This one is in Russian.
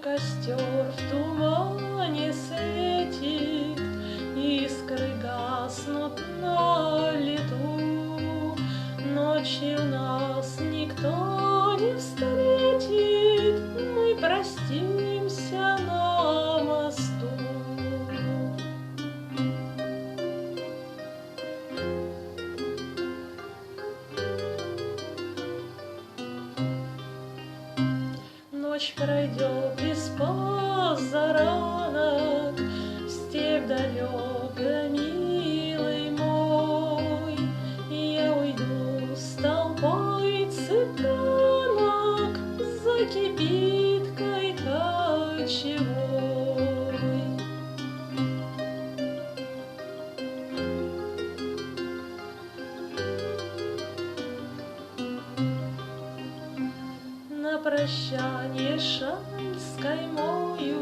костер в тумане светит, искры гаснут на лету. Ночью нас никто не встретит, мы простимся на мосту. Ночь пройдет без позаранок, степь далека, милый мой. Я уйду с толпой цыганок за кибиткой кочевой. На прощанье шаль с каймою